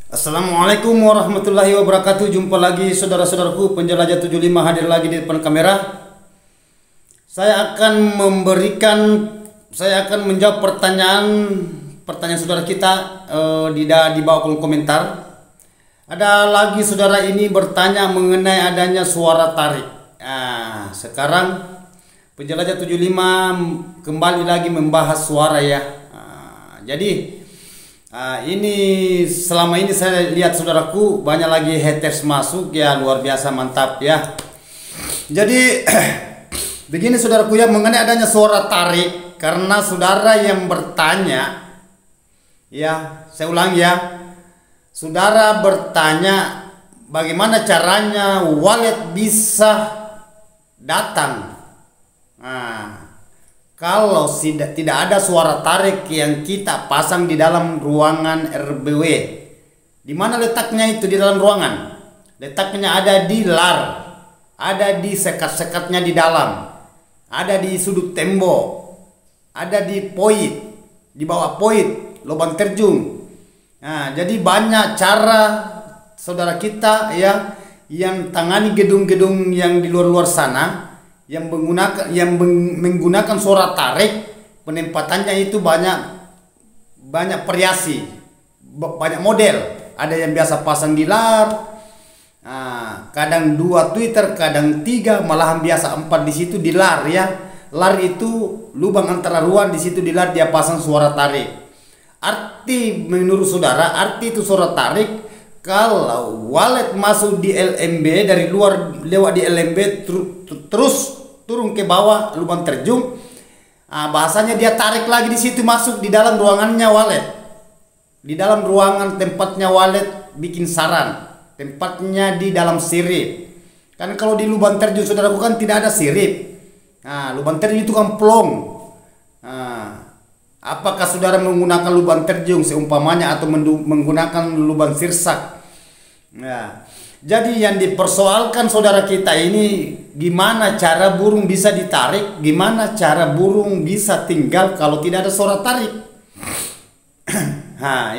Assalamualaikum warahmatullahi wabarakatuh. Jumpa lagi saudara-saudaraku penjelajah 75 hadir lagi di depan kamera. Saya akan menjawab pertanyaan saudara kita di bawah kolom komentar. Ada lagi saudara ini bertanya mengenai adanya suara tarik. Sekarang penjelajah 75 kembali lagi membahas suara ya. Jadi ini selama ini saya lihat saudaraku banyak lagi haters masuk ya, luar biasa mantap ya. Jadi begini saudaraku ya, mengenai adanya suara tarik, karena saudara yang bertanya ya, saya ulang ya, saudara bertanya bagaimana caranya wallet bisa datang. Kalau tidak ada suara tarik yang kita pasang di dalam ruangan RBW, di mana letaknya itu di dalam ruangan? Letaknya ada di lar, ada di sekat-sekatnya di dalam, ada di sudut tembok, ada di poin, di bawah poin, lubang terjun. Jadi banyak cara saudara kita ya yang tangani gedung-gedung yang di luar-luar sana yang menggunakan suara tarik. Penempatannya itu banyak variasi, banyak model. Ada yang biasa pasang di lar, kadang 2 Twitter, kadang 3, malahan biasa 4 di situ di lar ya. Lar itu lubang antara ruang, di situ di lar dia pasang suara tarik. Arti menurut saudara, arti itu suara tarik kalau wallet masuk di LMB dari luar, lewat di LMB terus turun ke bawah lubang terjun, bahasanya dia tarik lagi di situ, masuk di dalam ruangannya wallet, di dalam ruangan tempatnya wallet bikin saran, tempatnya di dalam sirip. Kan kalau di lubang terjun saudara kan tidak ada sirip. Lubang terjun itu kan plong. Apakah saudara menggunakan lubang terjun seumpamanya atau menggunakan lubang sirsak? Jadi yang dipersoalkan saudara kita ini, gimana cara burung bisa ditarik, gimana cara burung bisa tinggal kalau tidak ada suara tarik.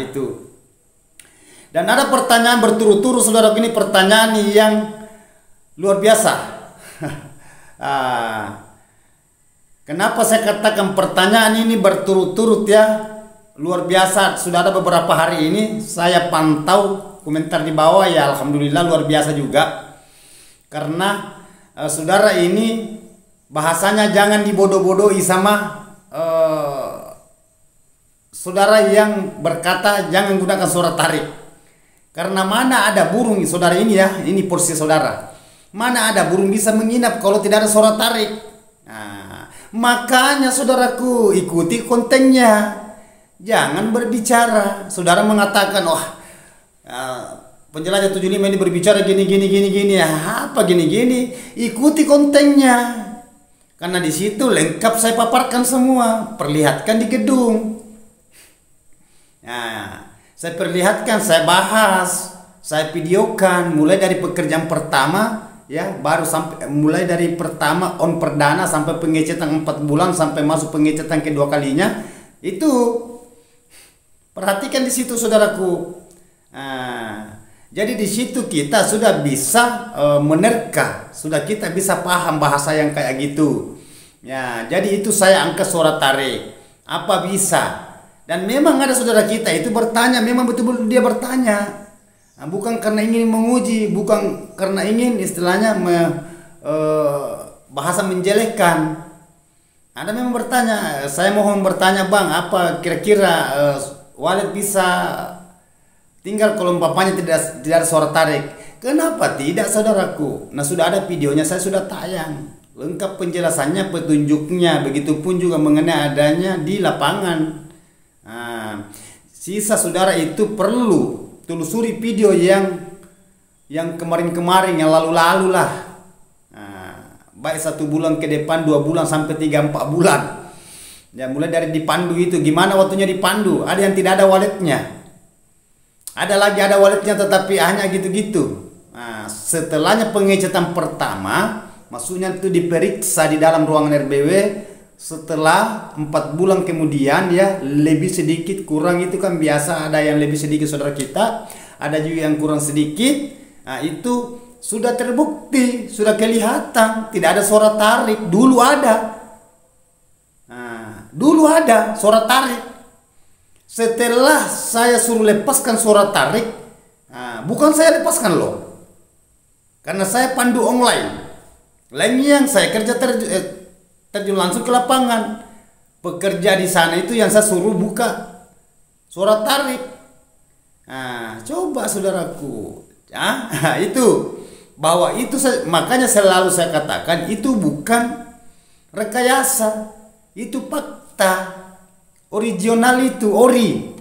Itu. Dan ada pertanyaan berturut-turut saudara ini, pertanyaan yang luar biasa. Kenapa saya katakan pertanyaan ini berturut-turut ya, luar biasa. Sudah ada beberapa hari ini saya pantau komentar di bawah ya, alhamdulillah luar biasa juga. Karena saudara ini bahasanya jangan dibodoh-bodohi sama saudara yang berkata jangan gunakan suara tarik. Karena mana ada burung saudara ini ya, ini porsi saudara. Mana ada burung bisa menginap kalau tidak ada suara tarik. Makanya saudaraku ikuti kontennya, jangan berbicara. Saudara mengatakan penjelajah 75 ini berbicara gini. Apa gini? Ikuti kontennya. Karena di situ lengkap saya paparkan semua, perlihatkan di gedung. Saya perlihatkan, saya bahas, saya videokan mulai dari pekerjaan pertama ya, baru sampai mulai dari pertama on perdana sampai pengecetan 4 bulan sampai masuk pengecetan kedua kalinya. Itu perhatikan di situ saudaraku. Jadi di situ kita sudah bisa menerka, sudah kita bisa paham bahasa yang kayak gitu. Ya, jadi itu saya angkat suara tarik. Apa bisa? Dan memang ada saudara kita itu bertanya, memang betul-betul dia bertanya. Bukan karena ingin menguji, bukan karena ingin istilahnya bahasa menjelekkan. Ada memang bertanya, saya mohon bertanya bang, apa kira-kira wallet bisa tinggal kalau umpamanya tidak ada suara tarik? Kenapa tidak saudaraku? Sudah ada videonya, saya sudah tayang lengkap penjelasannya, petunjuknya, begitupun juga mengenai adanya di lapangan. Sisa saudara itu perlu telusuri video yang kemarin-kemarin, yang lalu-lalu lah. Baik 1 bulan ke depan, 2 bulan sampai 3-4 bulan. Ya, mulai dari dipandu itu, gimana waktunya dipandu? Ada yang tidak ada walletnya, ada lagi ada walletnya tetapi hanya gitu-gitu. Setelahnya pengecetan pertama, maksudnya itu diperiksa di dalam ruangan RBW, setelah 4 bulan kemudian ya lebih sedikit kurang itu kan biasa, ada yang lebih sedikit saudara kita, ada juga yang kurang sedikit. Nah, itu sudah terbukti, sudah kelihatan tidak ada suara tarik. Dulu ada. Nah, dulu ada suara tarik. Setelah saya suruh lepaskan suara tarik, nah, bukan saya lepaskan loh. Karena saya pandu online. Lain yang saya kerja terjun langsung ke lapangan. Pekerja di sana itu yang saya suruh buka suara tarik. Nah, coba saudaraku, ya, itu bahwa itu makanya selalu saya katakan itu bukan rekayasa, itu fakta, original itu ori.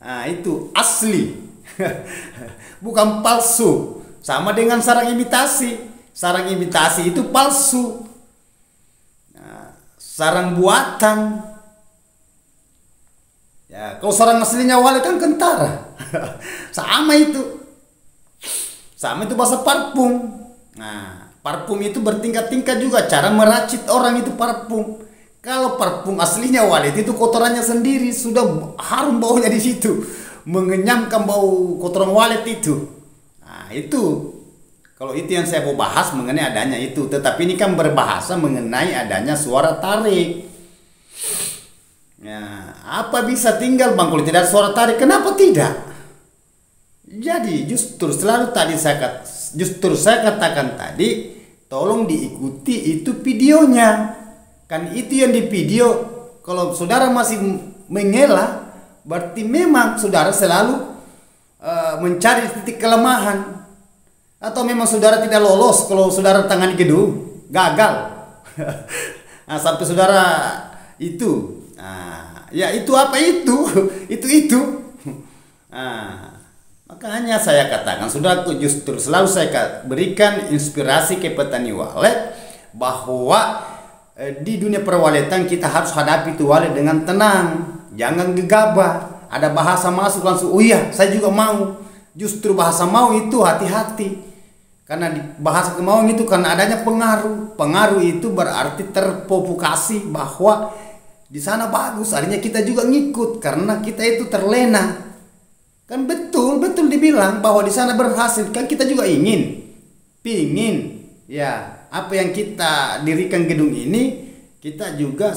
Nah, itu asli, bukan palsu. Sama dengan sarang imitasi. Sarang imitasi itu palsu. Nah, sarang buatan. Ya, kalau sarang aslinya wali kan kentara. Sama itu. Sama itu bahasa parfum. Nah, parfum itu bertingkat-tingkat juga. Cara meracik orang itu parfum. Kalau parfum aslinya wali itu kotorannya sendiri sudah harum baunya di situ. Mengenyamkan bau kotoran walet itu. Nah, itu. Kalau itu yang saya mau bahas mengenai adanya itu, tetapi ini kan berbahasa mengenai adanya suara tarik. Ya, apa bisa tinggal bang kalau tidak ada suara tarik? Kenapa tidak? Jadi justru saya katakan tadi, tolong diikuti itu videonya. Kan itu yang di video. Kalau saudara masih mengelak, berarti memang saudara selalu mencari titik kelemahan. Atau memang saudara tidak lolos kalau saudara tangani gedung, gagal. Nah, sampai saudara itu, nah, ya itu apa itu, itu. Nah, makanya saya katakan, saudaraku, justru selalu saya berikan inspirasi ke petani walet bahwa di dunia perwaletan kita harus hadapi itu walet dengan tenang, jangan gegabah. Ada bahasa masuk langsung, oh iya, saya juga mau. Justru bahasa mau itu hati-hati. Karena di bahasa kemauan itu karena adanya pengaruh. Pengaruh itu berarti terprovokasi bahwa di sana bagus, artinya kita juga ngikut karena kita itu terlena. Kan betul dibilang bahwa di sana berhasil, kan kita juga pingin ya apa yang kita dirikan gedung ini kita juga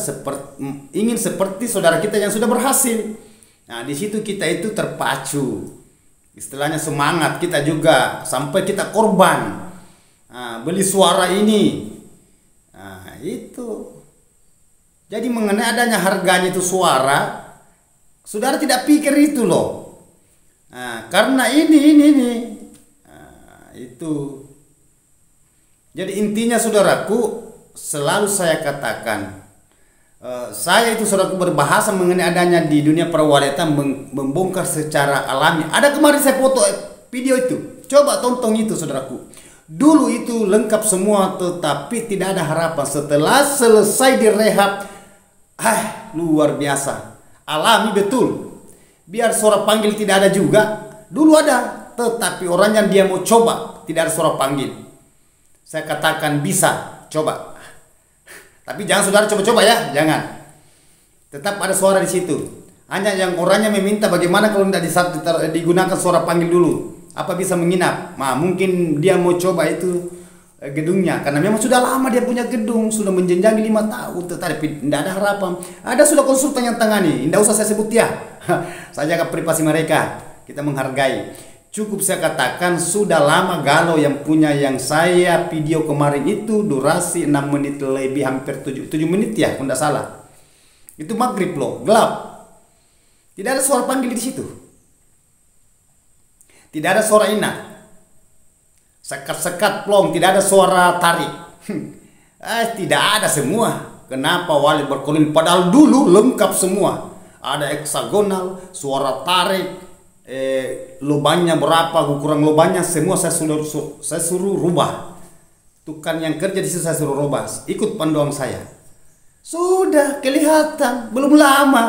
ingin seperti saudara kita yang sudah berhasil. Nah, di situ kita itu terpacu. Istilahnya semangat kita juga sampai kita korban. Nah, beli suara ini. Nah, itu. Jadi mengenai adanya harganya itu suara, saudara tidak pikir itu loh. Nah, karena ini. Nah, itu. Jadi intinya saudaraku, selalu saya katakan, saya itu saudaraku berbahasa mengenai adanya di dunia perwaletan membongkar secara alami. Ada kemarin saya foto video itu. Coba tonton itu saudaraku. Dulu itu lengkap semua tetapi tidak ada harapan. Setelah selesai direhab, luar biasa. Alami betul. Biar suara panggil tidak ada juga. Dulu ada, tetapi orang yang dia mau coba tidak ada suara panggil. Saya katakan bisa, coba. Tapi jangan saudara coba-coba ya, jangan. Tetap ada suara di situ. Hanya yang orangnya meminta bagaimana kalau tidak digunakan suara panggil dulu. Apa bisa menginap? Nah, mungkin dia mau coba itu gedungnya karena memang sudah lama dia punya gedung, sudah menjenjangi 5 tahun, tetapi tidak ada harapan. Ada sudah konsultan yang tangani, tidak usah saya sebut ya. Saya jaga privasi mereka, kita menghargai. Cukup saya katakan sudah lama galau yang punya yang saya video kemarin itu durasi 6 menit lebih, hampir 7 menit ya, kalau tidak salah. Itu maghrib loh, gelap. Tidak ada suara panggil di situ. Tidak ada suara inat. Sekat-sekat plong, tidak ada suara tarik. Tidak ada semua. Kenapa wali berkeliling? Padahal dulu lengkap semua. Ada heksagonal, suara tarik, lubangnya berapa, ukuran lubangnya semua saya suruh rubah. Tukang yang kerja di situ saya suruh rubah. Ikut panduan saya. Sudah kelihatan, belum lama.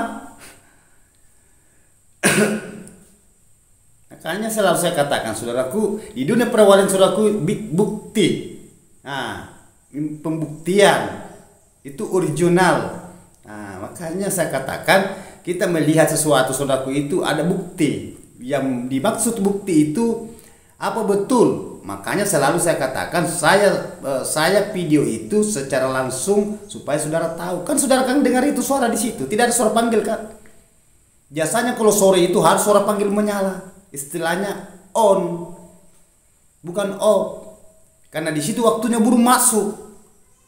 Makanya selalu saya katakan saudaraku, di dunia perawatan saudaraku bukti. Nah, pembuktian itu original. Nah, makanya saya katakan kita melihat sesuatu saudaraku itu ada bukti. Yang dimaksud bukti itu apa betul? Makanya selalu saya katakan saya video itu secara langsung supaya saudara tahu. Kan saudara kan dengar itu suara di situ, tidak ada suara panggil kan? Biasanya kalau sore itu harus suara panggil menyala. Istilahnya on, bukan off. Karena di situ waktunya burung masuk.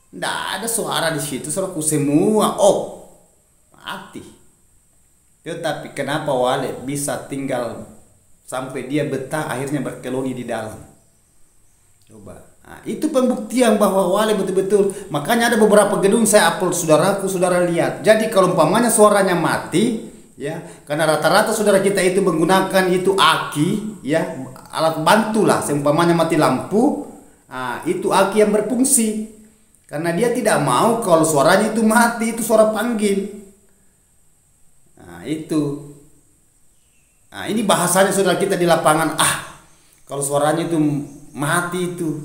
Tidak ada suara di situ, saudaraku, semua off, mati. Tetapi kenapa Wale bisa tinggal sampai dia betah akhirnya berkeloni di dalam? Coba, nah, itu pembuktian bahwa Wale betul-betul. Makanya ada beberapa gedung saya upload saudaraku, saudara lihat. Jadi kalau umpamanya suaranya mati, ya, karena rata-rata saudara kita itu menggunakan itu aki, ya, alat bantu lah. Seumpamanya mati lampu, nah, itu aki yang berfungsi. Karena dia tidak mau kalau suaranya itu mati, itu suara panggil. Nah, itu. Nah, ini bahasanya saudara kita di lapangan. Kalau suaranya itu mati itu,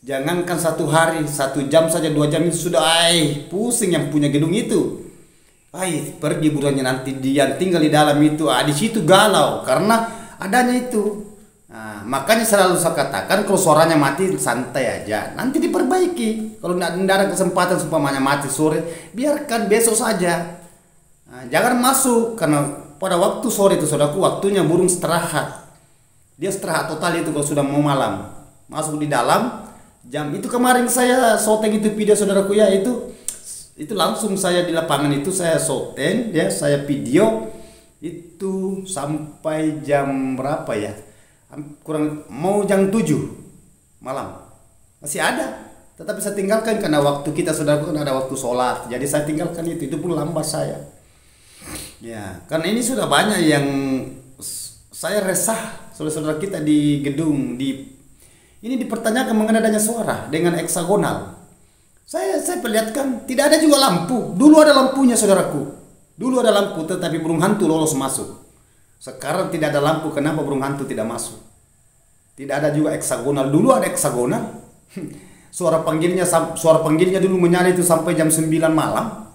jangankan 1 hari, 1 jam saja, 2 jam itu sudah pusing yang punya gedung itu. Pergi buruannya nanti dia tinggal di dalam itu. Di situ galau karena adanya itu. Nah, makanya selalu saya katakan kalau suaranya mati santai aja, nanti diperbaiki. Kalau tidak ada kesempatan seumpamanya mati sore, biarkan besok saja. Nah, jangan masuk karena pada waktu sore itu saudaraku waktunya burung istirahat. Dia istirahat total itu kalau sudah mau malam. Masuk di dalam jam itu kemarin saya syuting itu video saudaraku ya, itu langsung saya di lapangan itu saya syuting ya, saya video itu sampai jam berapa ya? Kurang mau jam 7 malam. Masih ada. Tetapi saya tinggalkan karena waktu kita saudaraku kan ada waktu sholat. Jadi saya tinggalkan itu pun lambat saya. Ya, karena ini sudah banyak yang saya resah saudara-saudara kita di gedung ini dipertanyakan mengenai adanya suara dengan heksagonal. Saya perlihatkan tidak ada juga lampu. Dulu ada lampunya saudaraku. Dulu ada lampu tetapi burung hantu lolos masuk. Sekarang tidak ada lampu, kenapa burung hantu tidak masuk? Tidak ada juga heksagonal. Dulu ada heksagonal. Suara panggilnya dulu menyala itu sampai jam 9 malam.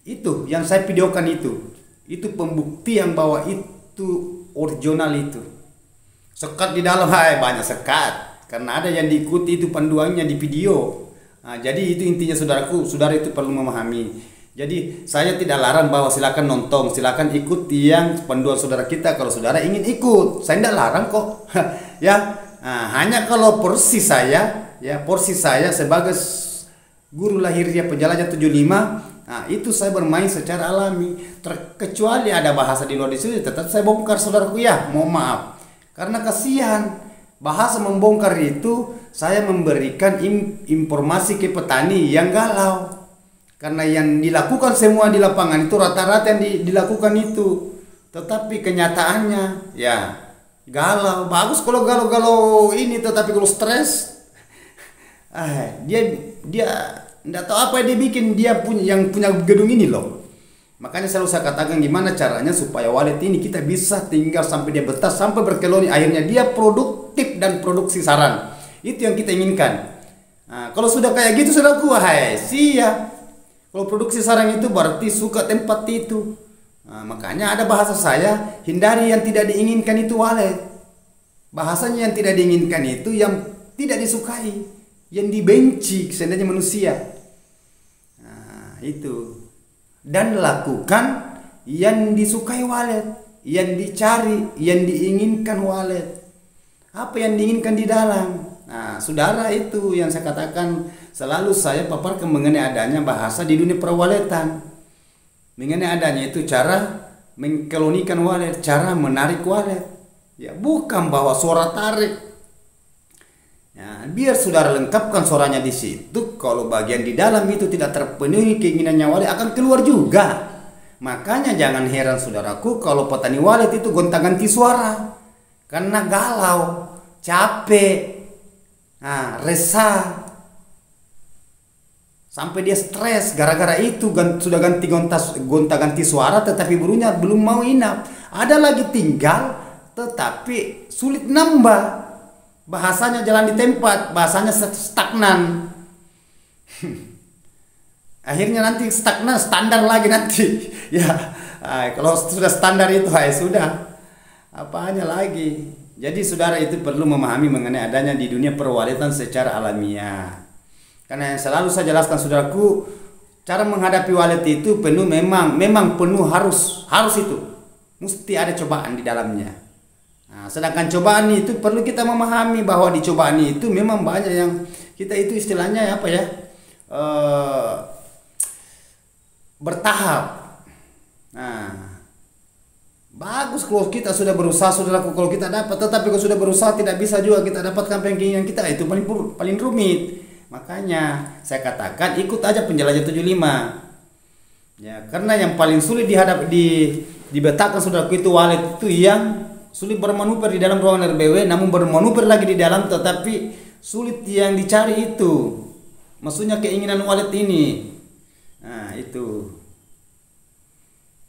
Itu yang saya videokan itu. Itu pembuktian bahwa itu original itu. Sekat di dalam, banyak sekat. Karena ada yang diikuti itu panduannya di video. Nah, jadi itu intinya saudaraku, saudara itu perlu memahami. Jadi saya tidak larang bahwa silakan nonton, silakan ikut yang panduan saudara kita kalau saudara ingin ikut. Saya tidak larang kok. Ya, nah, hanya kalau porsi saya sebagai guru lahiriah penjelajah 75, nah, itu saya bermain secara alami. Kecuali ada bahasa di luar di situ, tetap saya bongkar saudaraku ya. Mohon maaf. Karena kasihan bahasa membongkar itu, saya memberikan informasi ke petani yang galau. Karena yang dilakukan semua di lapangan itu rata-rata yang dilakukan itu. Tetapi kenyataannya ya galau. Bagus kalau galau-galau ini, tetapi kalau stres dia tidak tahu apa yang dia bikin, yang punya gedung ini loh. Makanya selalu saya katakan gimana caranya supaya walet ini kita bisa tinggal sampai dia betah, sampai berkeloni, akhirnya dia produktif dan produksi sarang. Itu yang kita inginkan. Nah, kalau sudah kayak gitu saudaraku, siap. Kalau produksi sarang itu berarti suka tempat itu. Nah, makanya ada bahasa saya, hindari yang tidak diinginkan itu walet. Bahasanya yang tidak diinginkan itu yang tidak disukai, yang dibenci seandainya manusia. Nah, itu. Dan lakukan yang disukai walet, yang dicari, yang diinginkan walet. Apa yang diinginkan di dalam. Nah, saudara, itu yang saya katakan selalu saya paparkan mengenai adanya bahasa di dunia perwaletan. Mengenai adanya itu cara mengkelonikan walet, cara menarik walet. Ya, bukan bahwa suara tarik. Ya, biar saudara lengkapkan suaranya di situ. Kalau bagian di dalam itu tidak terpenuhi keinginannya walet, akan keluar juga. Makanya jangan heran saudaraku kalau petani walet itu gonta-ganti suara. Karena galau, capek, resah. Sampai dia stres gara-gara itu sudah gonta-ganti suara tetapi burungnya belum mau inap. Ada lagi tinggal tetapi sulit nambah. Bahasanya jalan di tempat, bahasanya stagnan. Akhirnya nanti stagnan, standar lagi nanti. Ya, kalau sudah standar itu, sudah. Apanya lagi? Jadi saudara itu perlu memahami mengenai adanya di dunia perwalitan secara alamiah. Karena yang selalu saya jelaskan saudaraku, cara menghadapi walet itu penuh memang penuh harus itu. Mesti ada cobaan di dalamnya. Nah, sedangkan cobaan itu perlu kita memahami bahwa di cobaan itu memang banyak yang kita itu istilahnya apa ya? Bertahap. Nah, bagus kalau kita sudah berusaha, saudaraku, kalau kita dapat, tetapi kalau sudah berusaha tidak bisa juga kita dapatkan keinginan kita, itu paling rumit. Makanya saya katakan ikut aja penjelajah 75. Ya, karena yang paling sulit dibetakan saudaraku itu walet itu yang sulit bermanuver di dalam ruangan RBW, namun bermanuver lagi di dalam, tetapi sulit yang dicari itu. Maksudnya keinginan walet ini. Nah, itu.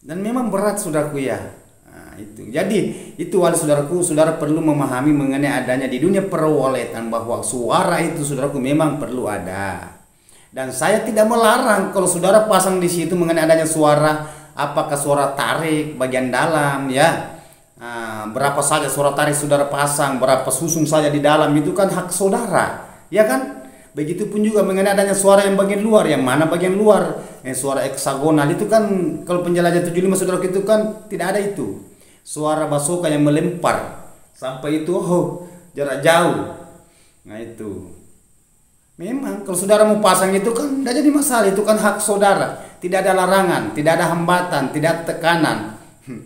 Dan memang berat saudaraku ya. Nah, itu. Jadi, itu walet saudaraku, saudara perlu memahami mengenai adanya di dunia perwaletan bahwa suara itu saudaraku memang perlu ada. Dan saya tidak melarang kalau saudara pasang di situ mengenai adanya suara, apakah suara tarik bagian dalam ya. Nah, berapa saja suara tarik saudara pasang, berapa susung saja di dalam, itu kan hak saudara. Ya kan? Begitupun juga mengenai adanya suara yang bagian luar, yang mana bagian luar, suara heksagonal itu kan kalau penjelajah 75 saudara itu kan tidak ada itu. Suara basoka yang melempar sampai itu jarak jauh. Nah itu. Memang kalau saudara mau pasang itu kan tidak jadi masalah, itu kan hak saudara. Tidak ada larangan, tidak ada hambatan, tidak ada tekanan.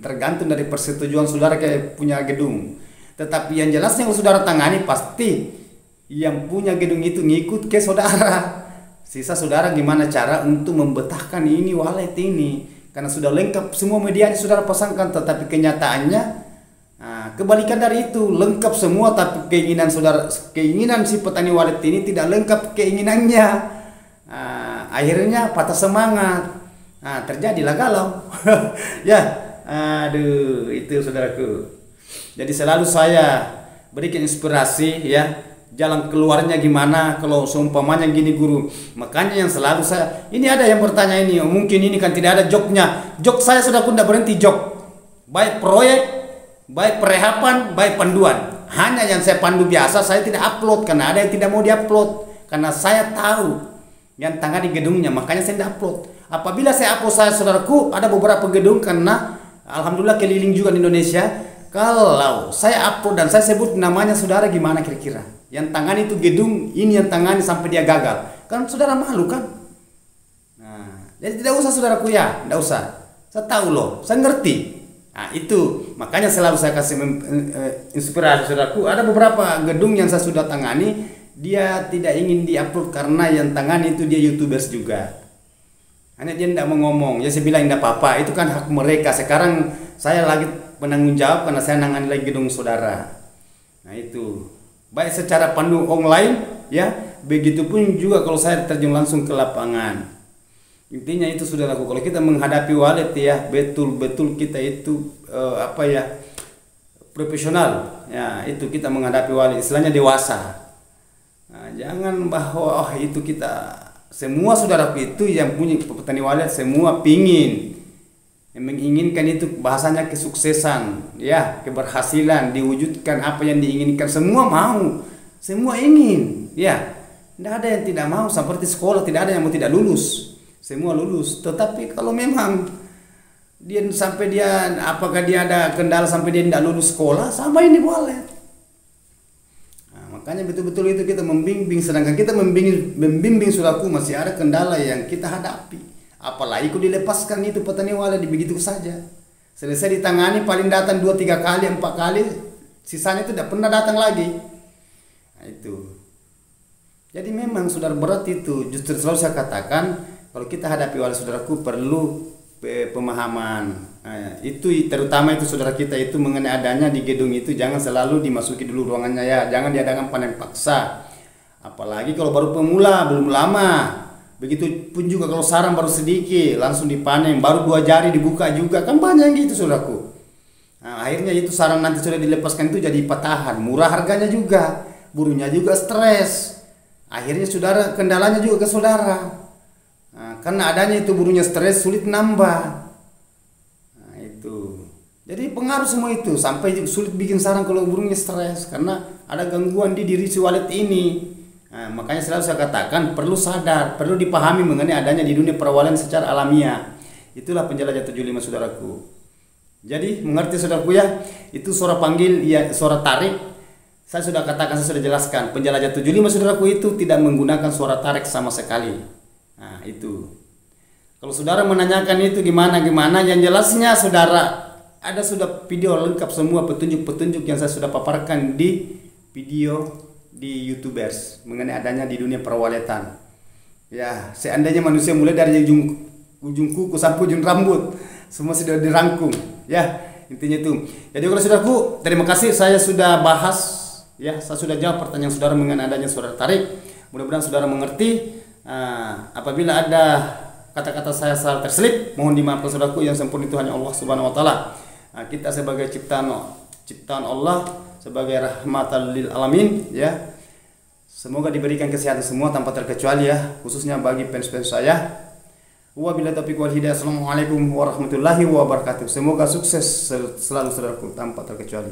Tergantung dari persetujuan saudara kayak punya gedung. Tetapi yang jelasnya kalau saudara tangani pasti yang punya gedung itu ngikut ke saudara. Sisa saudara gimana cara untuk membetahkan ini walet ini, karena sudah lengkap semua media saudara pasangkan, tetapi kenyataannya kebalikan dari itu, lengkap semua tapi keinginan si petani walet ini tidak lengkap keinginannya. Akhirnya patah semangat. Terjadilah galau. Ya, aduh itu saudaraku. Jadi selalu saya berikan inspirasi ya, jalan keluarnya gimana kalau seumpamanya gini guru. Makanya yang selalu saya, ini ada yang bertanya ini, mungkin ini kan tidak ada joknya. Jok saya sudah pun tidak berhenti jok, baik proyek, baik perehapan, baik panduan. Hanya yang saya pandu biasa saya tidak upload karena ada yang tidak mau diupload, karena saya tahu yang tangani gedungnya, makanya saya tidak upload. Apabila saya upload, saya saudaraku ada beberapa gedung, karena alhamdulillah keliling juga di Indonesia. Kalau saya upload dan saya sebut namanya, saudara gimana kira-kira? Yang tangani itu gedung ini, yang tangani sampai dia gagal, kan saudara malu kan? Nah, jadi tidak usah saudaraku ya, tidak usah. Saya tahu loh, saya ngerti. Nah itu makanya selalu saya kasih inspirasi saudaraku. Ada beberapa gedung yang saya sudah tangani, dia tidak ingin diupload karena yang tangani itu dia YouTubers juga. Hanya dia tidak mau ngomong, ya saya bilang tidak apa-apa, itu kan hak mereka. Sekarang saya lagi penanggung jawab karena saya nangani lagi gedung saudara. Nah itu. Baik secara pandu online ya, begitupun juga kalau saya terjun langsung ke lapangan. Intinya itu saudaraku, kalau kita menghadapi walet ya, betul-betul kita itu profesional ya, itu kita menghadapi walet istilahnya dewasa. Nah, jangan bahwa itu kita semua saudaraku itu yang punya petani walet semua pingin, yang menginginkan itu bahasanya kesuksesan ya, keberhasilan, diwujudkan apa yang diinginkan, semua mau, semua ingin ya, tidak ada yang tidak mau. Seperti sekolah tidak ada yang mau tidak lulus, semua lulus. Tetapi kalau memang dia sampai dia apakah dia ada kendala sampai dia tidak lulus sekolah, sama ini boleh. Nah, makanya betul-betul itu kita membimbing, sedangkan kita membimbing saudaraku masih ada kendala yang kita hadapi. Apalagi kok dilepaskan itu petani walet begitu saja. Selesai ditangani paling datang 2-3 kali, 4 kali, sisanya itu tidak pernah datang lagi. Nah, itu. Jadi memang saudara berat itu. Justru selalu saya katakan kalau kita hadapi walet saudaraku perlu pemahaman. Nah, itu terutama itu saudara kita itu mengenai adanya di gedung itu jangan selalu dimasuki dulu ruangannya ya. Jangan diadakan panen paksa. Apalagi kalau baru pemula, belum lama. Begitupun juga kalau sarang baru sedikit langsung dipanen, baru 2 jari dibuka juga, kan banyak yang gitu saudaraku. Nah, akhirnya itu sarang nanti sudah dilepaskan itu jadi patahan, murah harganya juga, burunya juga stres. Akhirnya saudara kendalanya juga ke saudara. Nah, Karena adanya itu burungnya stres, sulit nambah. Nah, itu. Jadi pengaruh semua itu, sampai sulit bikin sarang kalau burungnya stres karena ada gangguan di diri si walet ini. Nah, makanya selalu saya katakan perlu sadar, perlu dipahami mengenai adanya di dunia perawalan secara alamiah. Itulah penjelajah 75 saudaraku. Jadi mengerti saudaraku ya, itu suara panggil ya, suara tarik. Saya sudah katakan, saya sudah jelaskan, penjelajah 75 saudaraku itu tidak menggunakan suara tarik sama sekali. Nah, itu. Kalau saudara menanyakan itu gimana yang jelasnya saudara ada sudah video lengkap semua petunjuk-petunjuk yang saya sudah paparkan di video di YouTubers mengenai adanya di dunia perawaletan. Ya, seandainya manusia mulai dari ujung kuku sampai ujung rambut semua sudah dirangkum. Ya, intinya itu. Jadi kalau saudaraku, terima kasih saya sudah bahas ya, saya sudah jawab pertanyaan saudara mengenai adanya suara tarik. Mudah-mudahan saudara mengerti. Apabila ada kata-kata saya salah terselip, mohon dimaafkan saudaraku, yang sempurna itu hanya Allah Subhanahu wa taala. Kita sebagai ciptaan Allah, sebagai rahmatan lil alamin ya. Semoga diberikan kesehatan semua tanpa terkecuali ya, khususnya bagi fans-fans saya. Wabillahi taufiq wal hidayah. Assalamualaikum warahmatullahi wabarakatuh. Semoga sukses selalu saudaraku tanpa terkecuali.